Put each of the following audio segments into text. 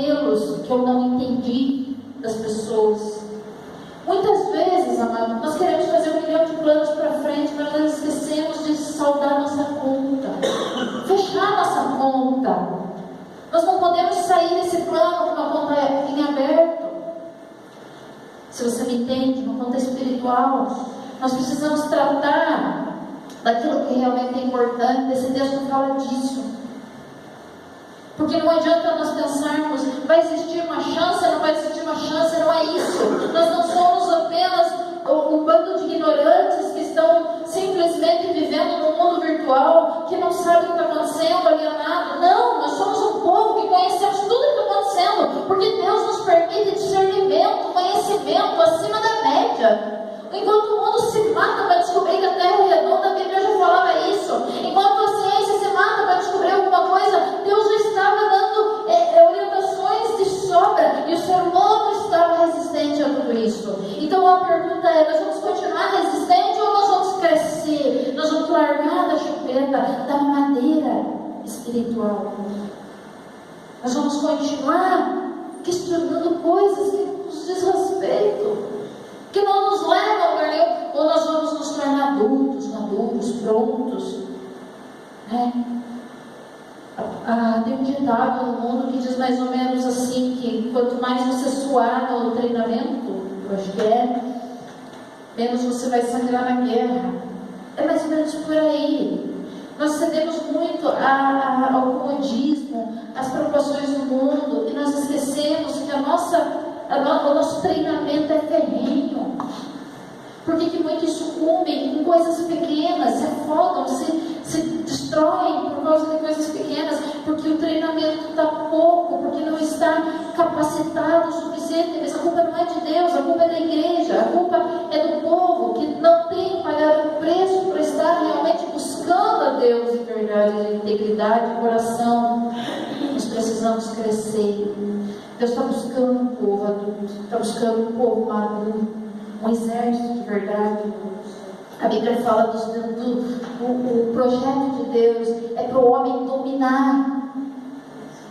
modelos que eu não entendi das pessoas. Muitas vezes, amado, nós queremos fazer 1 milhão de planos para frente, mas nós esquecemos de saldar nossa conta, fechar nossa conta. Nós não podemos sair desse plano com uma conta em aberto. Se você me entende, uma conta espiritual, nós precisamos tratar daquilo que realmente é importante. Esse texto fala disso. Porque não adianta nós pensarmos, vai existir uma chance, não vai existir uma chance, não é isso. Nós não somos apenas um bando de ignorantes que estão simplesmente vivendo no mundo virtual, que não sabe o que está acontecendo, alienado. Não, nós somos um povo que conhecemos tudo o que está acontecendo, porque Deus nos permite discernimento, conhecimento acima da média. Enquanto o mundo se mata para descobrir que a Terra é redonda, a Bíblia já falava isso. Enquanto a ciência se mata para descobrir alguma coisa, Deus já estava dando orientações de sobra, e o ser humano estava resistente a tudo isso. Então a pergunta é: nós vamos continuar resistentes ou nós vamos crescer? Nós vamos largar da chupeta, da madeira espiritual? Nós vamos continuar questionando coisas que nos diz respeito, que não nos levam a lugar nenhum, ou nós vamos nos tornar adultos, maduros, prontos, né? Tem um ditado no mundo que diz mais ou menos assim, que quanto mais você suar no treinamento, eu acho que menos você vai sangrar na guerra. É mais ou menos por aí. Nós cedemos muito ao comodismo, às preocupações do mundo, e nós esquecemos que o nosso treinamento é ferrenho. Por que muitos sucumbem em coisas pequenas, se afogam, se destroem por causa de coisas pequenas? Porque o treinamento está pouco, porque não está capacitado o suficiente. Mas a culpa não é de Deus, a culpa é da igreja, a culpa é do povo que não tem pagado o preço para estar realmente buscando a Deus em verdade, em integridade, em coração. Nós precisamos crescer. Deus está buscando um povo adulto, está buscando um povo maduro, um exército de verdade. A Bíblia fala do projeto de Deus é para o homem dominar.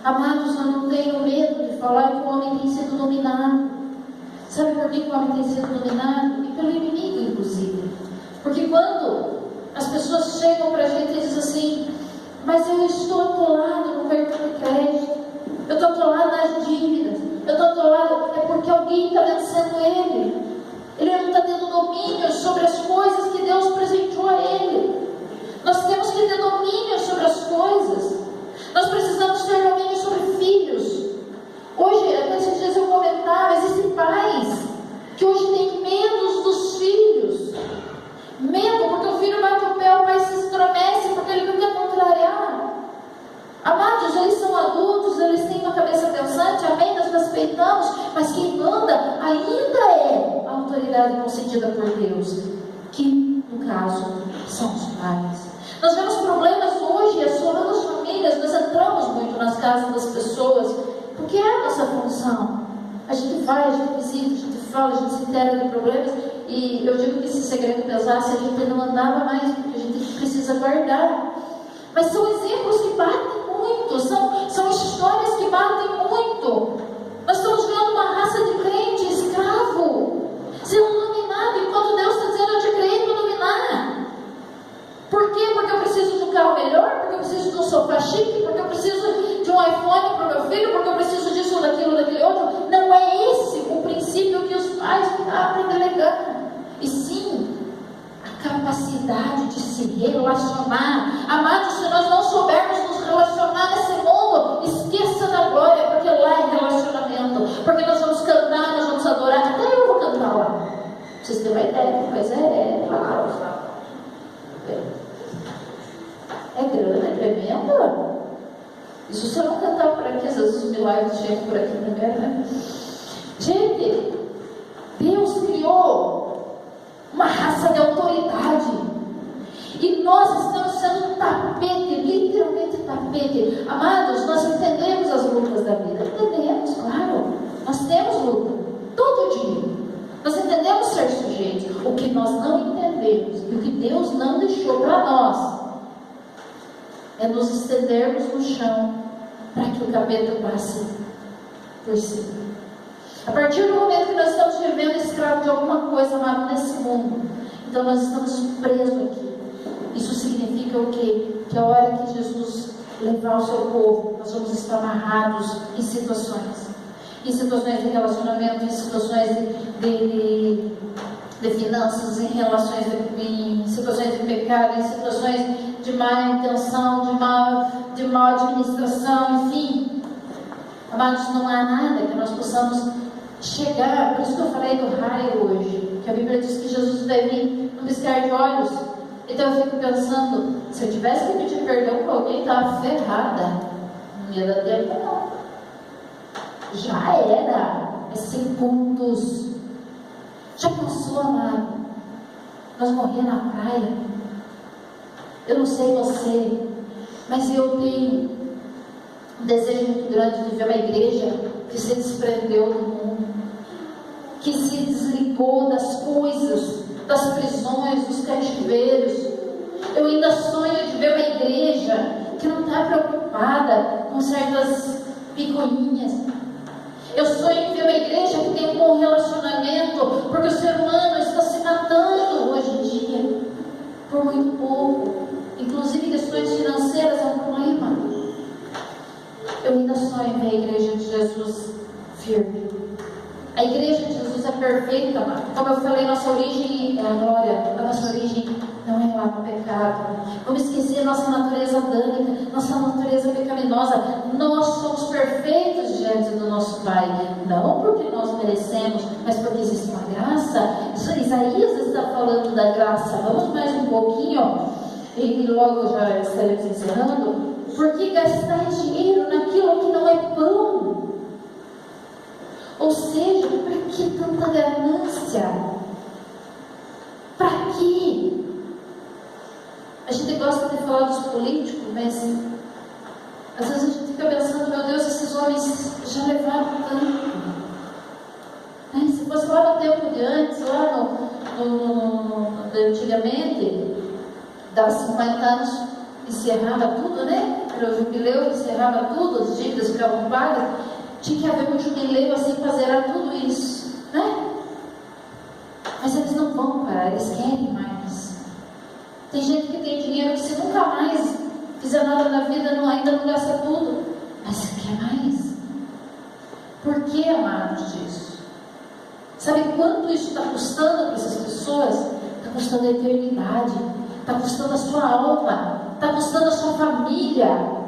Amados, eu não tenho medo de falar que o homem tem sido dominado. Sabe por que o homem tem sido dominado? E pelo inimigo, inclusive. Porque quando as pessoas chegam para a gente e dizem assim: mas eu estou atolado no cartão de crédito, eu estou atolado nas dívidas, eu estou atolado, é porque alguém está vencendo ele. Ele não está tendo domínio sobre as coisas que Deus presenteou a ele. Nós temos que ter domínio sobre as coisas. Nós precisamos ter domínio sobre filhos. Hoje, esses dias eu comentava, existem pais que hoje têm medo dos filhos. Medo, porque o filho bate o pé, o pai se estremece, porque ele não quer contrariar. Amados, eles são adultos, eles têm uma cabeça pensante, amém, nós respeitamos, mas quem manda ainda é a autoridade concedida por Deus, que no caso são os pais. Nós vemos problemas hoje assolando as famílias. Nós entramos muito nas casas das pessoas, porque é a nossa função. A gente vai, a gente visita, a gente fala, a gente se entera de problemas, e eu digo que se segredo pesasse, a gente não andava mais, porque a gente precisa guardar. Mas são exemplos que batem muito, são histórias que batem muito. Nós estamos vendo uma raça de crente escravo sendo dominado, enquanto Deus está dizendo: eu te criei para dominar. Por quê? Porque eu preciso de um carro melhor, porque eu preciso de um sofá chique, porque eu preciso de um iPhone para o meu filho, porque eu preciso disso, daquilo, daquele outro. Não é esse o princípio que os pais abrem delegando, e sim a capacidade de se relacionar. Amados, se nós não soubermos nos relacionar nesse mundo, esqueça da glória, porque lá é relacionamento. Porque nós vamos cantar, nós vamos adorar. Até eu vou cantar lá. Pra vocês terem uma ideia, mas é grana, é tremenda. Isso se eu não cantar por aqui, às vezes os milagres chegam por aqui primeiro, né? Gente, Deus criou uma raça de autoridade, e nós estamos sendo um tapete, literalmente tapete. Amados, nós entendemos as lutas da vida, entendemos, claro, nós temos luta, todo dia, nós entendemos ser sujeitos. O que nós não entendemos, e o que Deus não deixou para nós, é nos estendermos no chão, para que o capeta passe. por cima. A partir do momento que nós estamos vivendo escravo de alguma coisa, amado, nesse mundo, então nós estamos presos aqui. Isso significa o quê? Que a hora que Jesus levar o seu povo, nós vamos estar amarrados em situações de relacionamento, em situações de finanças, em situações de pecado, em situações de má intenção, de má administração, enfim. Amados, não há nada que nós possamos chegar. Por isso que eu falei do raio hoje, que a Bíblia diz que Jesus vai vir num piscar de olhos. Então eu fico pensando, se eu tivesse que pedir perdão para alguém, estava ferrada. Não ia dar tempo, não. Já era. É segundos. Já passou, amado. Nós morrer na praia. Eu não sei você, mas eu tenho um desejo muito grande de ver uma igreja que se desprendeu do mundo, que se desligou das coisas, das prisões, dos cativeiros. Eu ainda sonho de ver uma igreja que não está preocupada com certas picuinhas. Eu sonho em ver uma igreja que tem um bom relacionamento, porque o ser humano está se matando hoje em dia por muito pouco. Inclusive questões financeiras é um problema. Eu ainda sonho em ver a igreja de Jesus firme. A igreja de Jesus é perfeita, como eu falei, nossa origem é a glória, a nossa origem não é lá no pecado. Vamos esquecer nossa natureza adâmica, nossa natureza pecaminosa. Nós somos perfeitos diante do nosso Pai, não porque nós merecemos, mas porque existe uma graça. Isaías está falando da graça. Vamos mais um pouquinho, e logo já estaremos encerrando. Por que gastar dinheiro naquilo que não é pão? Ou seja, para que tanta ganância? Para quê? A gente gosta de falar dos políticos, mas às vezes a gente fica pensando, meu Deus, esses homens já levaram tanto. Se fosse lá no tempo de antes, lá antigamente, dava 50 anos, encerrava tudo, né? Era o jubileu, encerrava tudo, as dívidas ficavam pagas. Tinha que haver um jubileu assim para zerar tudo isso, né? Mas eles não vão parar, eles querem mais. Tem gente que tem dinheiro que se nunca mais fizer nada na vida, ainda não gasta tudo, mas quer mais. Por que, amados, disso? Sabe quanto isso está custando para essas pessoas? Está custando a eternidade, está custando a sua alma, está custando a sua família.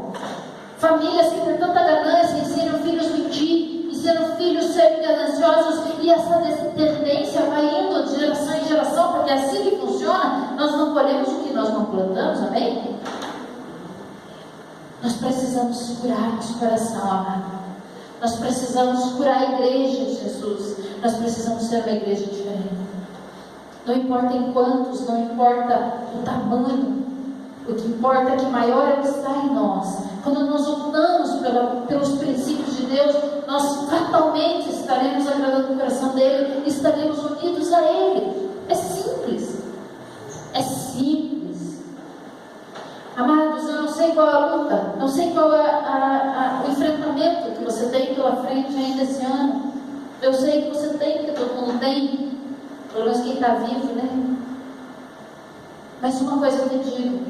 Famílias que por tanta ganância ensinam filhos a mentir, ensinam filhos a serem gananciosos, e essa tendência vai indo de geração em geração, porque é assim que funciona. Nós não colhemos o que nós não plantamos, amém? Nós precisamos curar nosso coração, amado. Nós precisamos curar a igreja de Jesus. Nós precisamos ser uma igreja diferente. Não importa em quantos, não importa o tamanho, o que importa é que maior é o que está em nós. Quando nós optamos pelos princípios de Deus, nós fatalmente estaremos agradando o coração dele, estaremos unidos a ele. É simples. É simples. Amados, eu não sei qual é a luta, não sei qual é o enfrentamento que você tem pela frente ainda esse ano. Eu sei que você tem, que todo mundo tem, pelo menos quem está vivo, né? Mas uma coisa eu te digo: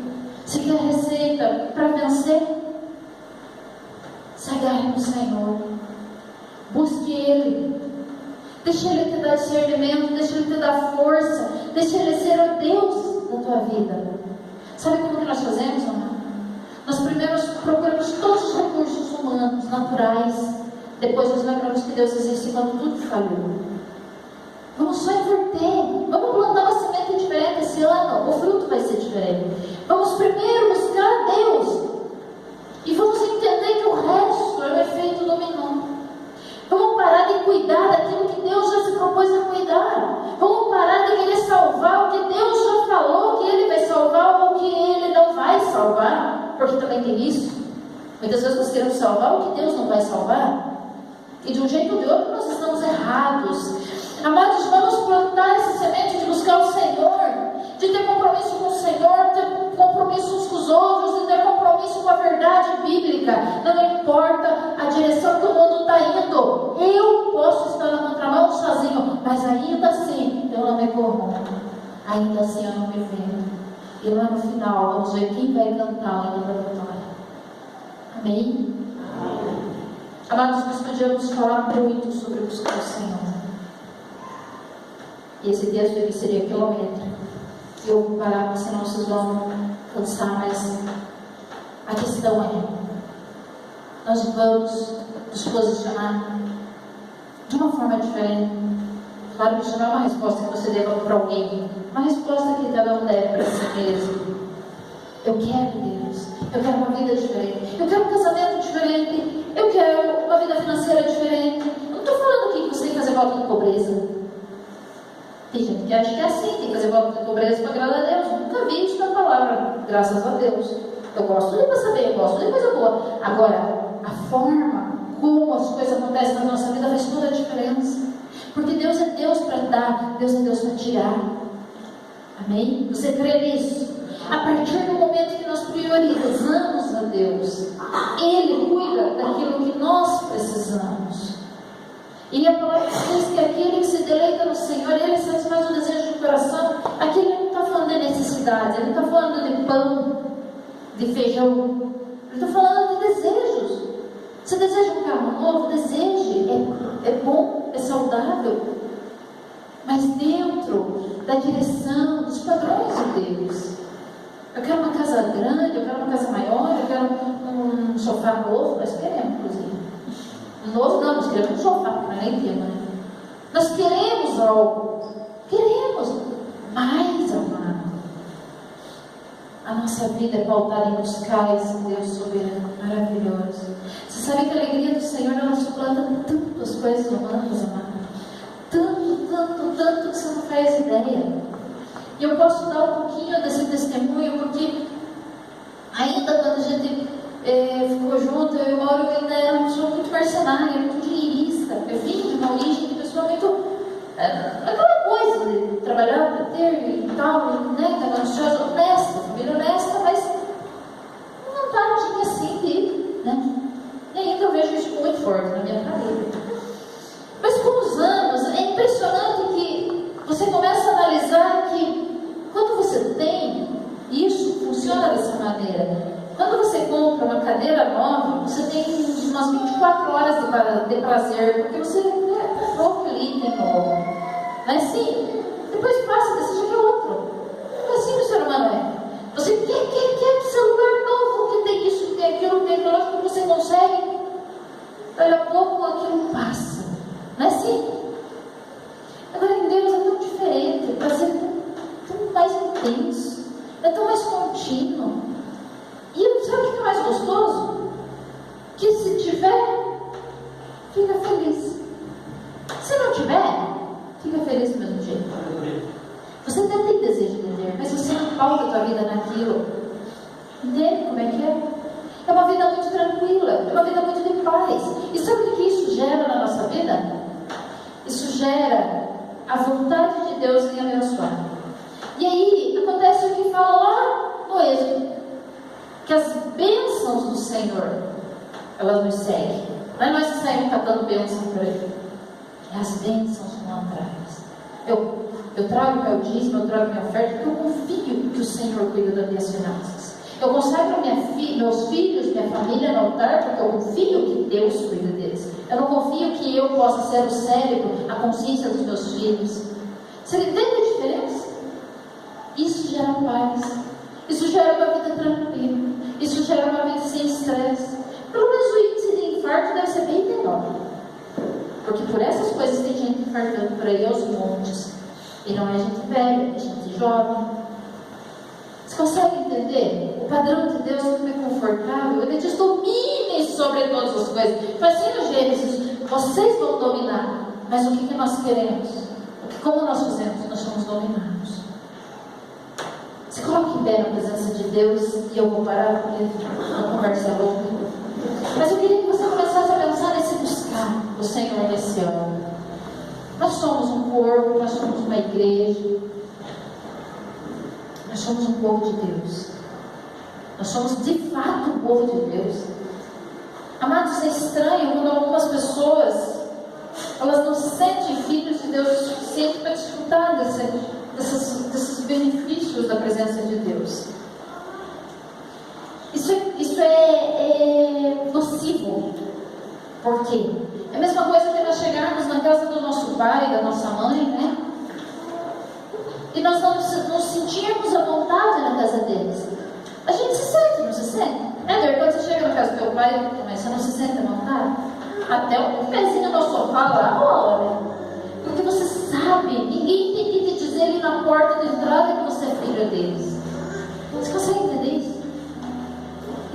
se quer receita para vencer, se agarre no Senhor, busque Ele, deixe Ele te dar discernimento, deixe Ele te dar força, deixe Ele ser o Deus da tua vida. Sabe como que nós fazemos, amado? Nós primeiro procuramos todos os recursos humanos, naturais, depois nos lembramos que Deus existe quando tudo falhou. Vamos só inverter, vamos plantar uma semente diferente esse ano, o fruto vai ser diferente. Vamos primeiro buscar Deus, e vamos entender que o resto é um efeito dominó. Vamos parar de cuidar daquilo que Deus já se propôs a cuidar. Vamos parar de querer salvar o que Deus já falou que Ele vai salvar ou que Ele não vai salvar, porque também tem isso. Muitas vezes nós queremos salvar o que Deus não vai salvar, e de um jeito ou de outro nós estamos errados. Amados, vamos plantar essa semente de buscar o Senhor, de ter compromisso com o Senhor, de ter compromisso uns com os outros, de ter compromisso com a verdade bíblica. Não importa a direção que o mundo está indo, ainda assim eu não me vendo. E lá no final, vamos ver quem vai cantar o hino da vitória. Amém? Amados, nós podíamos falar muito sobre buscar o Senhor. E esse texto aqui seria quilométrico. Eu vou parar, senão vocês vão cansar, mas a questão é: nós vamos nos posicionar de uma forma diferente. Claro que isso não é uma resposta que você deva para alguém, uma resposta que cada um deve para si mesmo. Eu quero Deus, eu quero uma vida diferente, eu quero um casamento diferente, eu quero uma vida financeira diferente. Eu não estou falando aqui que você tem que fazer voto de pobreza. Tem gente que acha que é assim, tem que fazer voto de pobreza para agradar a Deus. Nunca vi isso na palavra, graças a Deus. Eu gosto de passar bem, eu gosto de coisa boa. Agora, a forma como as coisas acontecem na nossa vida faz toda a diferença. Porque Deus é Deus para dar, Deus é Deus para tirar. Amém? Você crê nisso? A partir do momento que nós priorizamos a Deus, Ele cuida daquilo que nós precisamos. E a palavra diz que aquele que se deleita no Senhor, Ele satisfaz o desejo do coração. Aqui Ele não está falando de necessidade, Ele não está falando de pão, de feijão. Ele está falando de desejos. Você deseja um carro novo? Deseje. É bom, é saudável. Mas dentro da direção, dos padrões de Deus. Eu quero uma casa grande, eu quero uma casa maior, eu quero um sofá novo. Nós queremos, inclusive. Novo não, nós queremos um sofá, não é nem tema, né? Nós queremos algo. Queremos. Mas, amado, a nossa vida é pautada em buscar esse Deus soberano, maravilhoso. Você sabe que a alegria do Senhor, ela suplanta tantas coisas humanas, amado. Tanto que você não faz ideia. E eu posso dar um pouquinho desse testemunho, porque ainda quando a gente ficou junto, eu e o Mauro ainda era uma pessoa muito mercenária, muito dinheirista. Eu vim de uma origem de pessoa muito... aquela coisa de trabalhar para ter e tal, né, gananciosa, honesta, família honesta, mas não tadinha assim, né? E ainda eu vejo isso muito forte na minha família. Mas com os anos, é impressionante que você começa a analisar que quando você tem, isso funciona dessa maneira. Quando você compra uma cadeira nova, você tem umas 24 horas de prazer, porque você comprou aquele item novo. Não é assim? Depois passa, deseja que é outro. Não é assim que o ser humano é. Você quer celular novo, que tem isso, que tem aquilo, que tem aquilo, que você consegue. Daqui a pouco aquilo passa. Não é assim? Agora em Deus é tão diferente, o prazer é tão mais intenso, é tão mais contínuo. E sabe o que é mais gostoso? Que se tiver, fica feliz. Se não tiver, fica feliz do mesmo jeito. Você até tem desejo de ter, mas você não pauta a tua vida naquilo. Entende como é que é? É uma vida muito tranquila, é uma vida muito de paz. E sabe o que isso gera na nossa vida? Isso gera a vontade de Deus em abençoar. E aí acontece o que fala lá no Êxodo, que as bênçãos do Senhor, elas nos seguem. Não é nós que saímos catando bênçãos por aí. É as bênçãos vão atrás. Eu trago meu dízimo, eu trago minha oferta, porque eu confio que o Senhor cuida das minhas finanças. Eu consagro meus filhos, minha família no altar, porque eu confio que Deus cuida deles. Eu não confio que eu possa ser o cérebro, a consciência dos meus filhos. Você entende a diferença? Isso gera paz. Isso gera uma vida tranquila. Isso gera uma vida sem estresse. Pelo menos o índice de infarto deve ser bem menor. Porque por essas coisas tem gente infartando por aí aos montes. E não é gente velha, é gente jovem. Você consegue entender? O padrão de Deus não é confortável. Ele diz: domine sobre todas as coisas. Faz assim no Gênesis: vocês vão dominar. Mas o que nós queremos? Como nós fazemos? Nós somos dominados. Se coloque em pé na presença de Deus. E eu vou parar porque a conversa é longa. Mas eu queria que você começasse a pensar nesse buscar o Senhor nesse ano. Nós somos um corpo, nós somos uma igreja. Nós somos um povo de Deus. Nós somos de fato um povo de Deus. Amados, é estranho quando algumas pessoas, elas não se sentem filhos de Deus o suficiente para desfrutar dessas benefícios da presença de Deus. Isso é nocivo. Por quê? É a mesma coisa que nós chegarmos na casa do nosso pai, da nossa mãe, né? E nós não sentirmos a vontade na casa deles. A gente se sente, não se sente? Né? Quando você chega na casa do teu pai, mas você não se sente à vontade? Até um pezinho no sofá lá rola, né? Porque você sabe, ninguém tem que te dizer ali na porta de entrada que você é filho deles. Você consegue entender isso?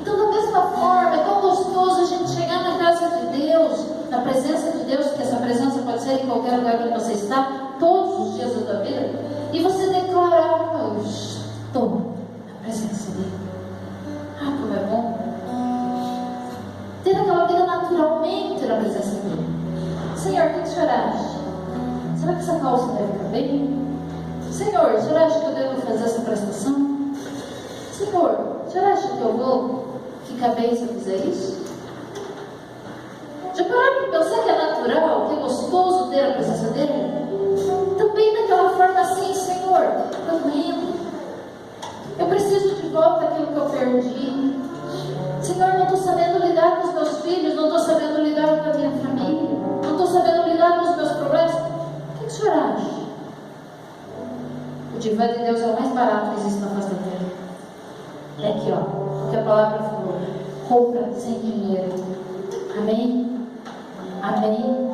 Então, da mesma forma, é tão gostoso a gente chegar na casa de Deus, na presença de Deus, porque essa presença pode ser em qualquer lugar que você está, todos os dias da tua vida, e você declarar: eu estou na presença dele. Ah, como é bom ter aquela vida naturalmente na presença dele. Senhor, o que o Senhor acha? Será que essa calça deve ficar bem? Senhor, o Senhor acha que eu devo fazer essa prestação? Senhor, o Senhor acha que eu vou ficar bem se eu fizer isso? Já pararam para pensar que é natural, que é gostoso ter a presença dele? Também daquela forma assim: Senhor, eu lembro, eu preciso de volta aquilo que eu perdi. Senhor, não estou sabendo lidar com os meus filhos, não estou sabendo lidar com a minha família, não estou sabendo lidar com os meus problemas. O que o Senhor acha? O divã de Deus é o mais barato que existe na face da terra. É aqui, ó, porque a palavra falou: compra sem dinheiro. Amém? Amém?